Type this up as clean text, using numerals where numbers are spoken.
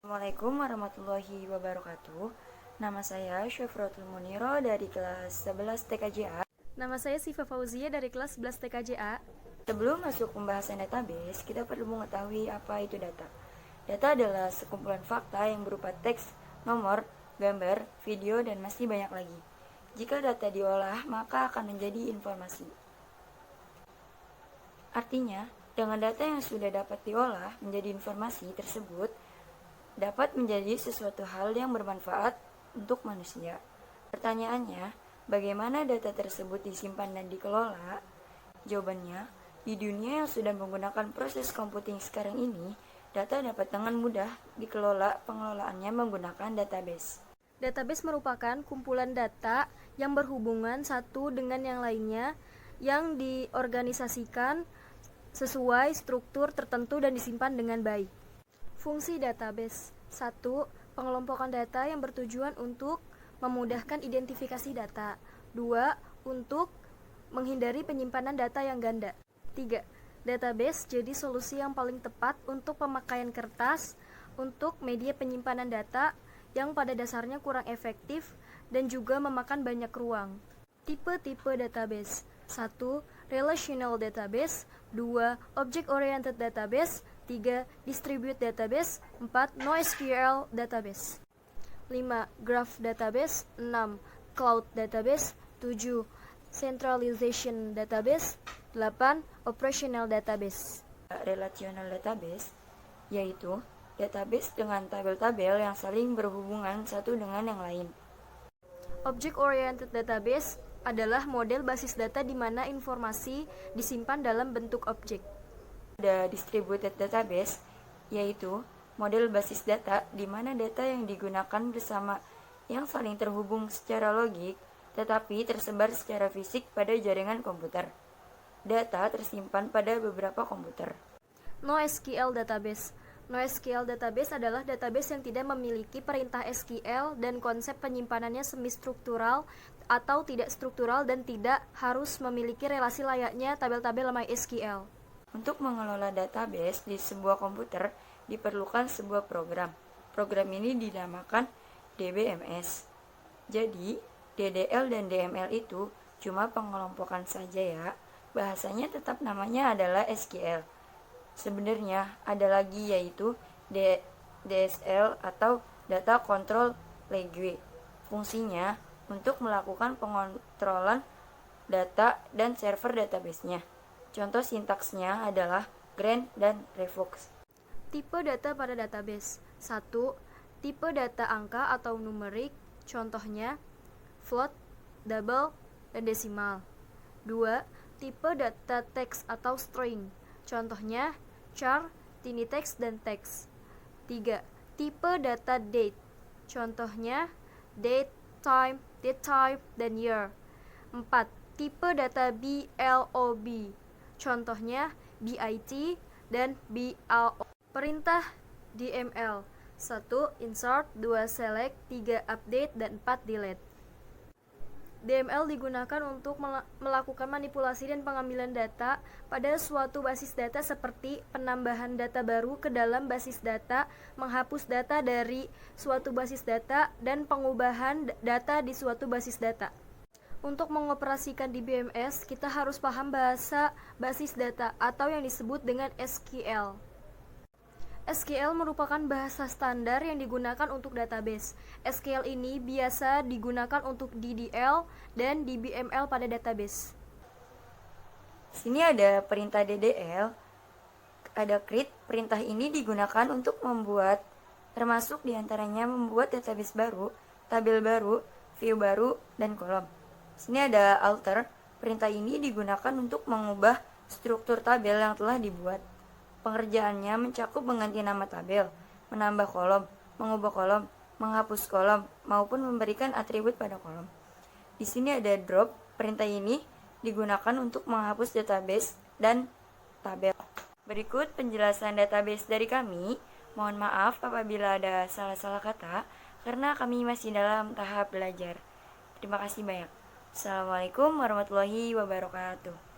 Assalamualaikum warahmatullahi wabarakatuh. Nama saya Syafratul Muniro dari kelas 11 TKJA. Nama saya Siva Fauzia dari kelas 11 TKJA. Sebelum masuk pembahasan database, kita perlu mengetahui apa itu data. Data adalah sekumpulan fakta yang berupa teks, nomor, gambar, video, dan masih banyak lagi. Jika data diolah, maka akan menjadi informasi. Artinya, dengan data yang sudah dapat diolah menjadi informasi tersebut, dapat menjadi sesuatu hal yang bermanfaat untuk manusia. Pertanyaannya, bagaimana data tersebut disimpan dan dikelola? Jawabannya, di dunia yang sudah menggunakan proses computing sekarang ini, data dapat dengan mudah dikelola. Pengelolaannya menggunakan database. Database merupakan kumpulan data yang berhubungan satu dengan yang lainnya yang diorganisasikan sesuai struktur tertentu dan disimpan dengan baik. Fungsi database 1. Pengelompokan data yang bertujuan untuk memudahkan identifikasi data. 2. Untuk menghindari penyimpanan data yang ganda. 3. Database jadi solusi yang paling tepat untuk pemakaian kertas untuk media penyimpanan data yang pada dasarnya kurang efektif dan juga memakan banyak ruang. Tipe-tipe database. 1. Relational database. 2. Object-oriented database. 3. Distributed database. 4. NoSQL database. 5. Graph database. 6. Cloud database. 7. Centralization database. 8. Operational database. Relational database yaitu database dengan tabel-tabel yang saling berhubungan satu dengan yang lain. Object-oriented database adalah model basis data di mana informasi disimpan dalam bentuk objek. Ada distributed database, yaitu model basis data di mana data yang digunakan bersama yang saling terhubung secara logik, tetapi tersebar secara fisik pada jaringan komputer. Data tersimpan pada beberapa komputer. NoSQL database. NoSQL database adalah database yang tidak memiliki perintah SQL dan konsep penyimpanannya semi-struktural atau tidak struktural dan tidak harus memiliki relasi layaknya tabel-tabel MySQL. Untuk mengelola database di sebuah komputer diperlukan sebuah program. Program ini dinamakan DBMS. Jadi, DDL dan DML itu cuma pengelompokan saja ya. Bahasanya tetap namanya adalah SQL. Sebenarnya ada lagi yaitu DSL atau Data Control Language. Fungsinya untuk melakukan pengontrolan data dan server database-nya. Contoh sintaksnya adalah grant dan revoke. Tipe data pada database. 1. Tipe data angka atau numerik, contohnya float, double, dan desimal. 2. Tipe data teks atau string, contohnya char, tiny text, dan teks. 3. Tipe data date, contohnya date, time, date type, dan year. 4. Tipe data BLOB, contohnya BIT dan BLO. Perintah DML. 1. Insert, 2. Select, 3. Update, dan 4. Delete. DML digunakan untuk melakukan manipulasi dan pengambilan data pada suatu basis data seperti penambahan data baru ke dalam basis data, menghapus data dari suatu basis data, dan pengubahan data di suatu basis data. Untuk mengoperasikan DBMS, kita harus paham bahasa basis data atau yang disebut dengan SQL. SQL merupakan bahasa standar yang digunakan untuk database. SQL ini biasa digunakan untuk DDL dan DBML pada database. Sini ada perintah DDL, ada create. Perintah ini digunakan untuk membuat, termasuk diantaranya membuat database baru, tabel baru, view baru, dan kolom. Sini ada alter. Perintah ini digunakan untuk mengubah struktur tabel yang telah dibuat. Pengerjaannya mencakup mengganti nama tabel, menambah kolom, mengubah kolom, menghapus kolom, maupun memberikan atribut pada kolom. Di sini ada drop. Perintah ini digunakan untuk menghapus database dan tabel. Berikut penjelasan database dari kami. Mohon maaf apabila ada salah-salah kata, karena kami masih dalam tahap belajar. Terima kasih banyak. Assalamualaikum warahmatullahi wabarakatuh.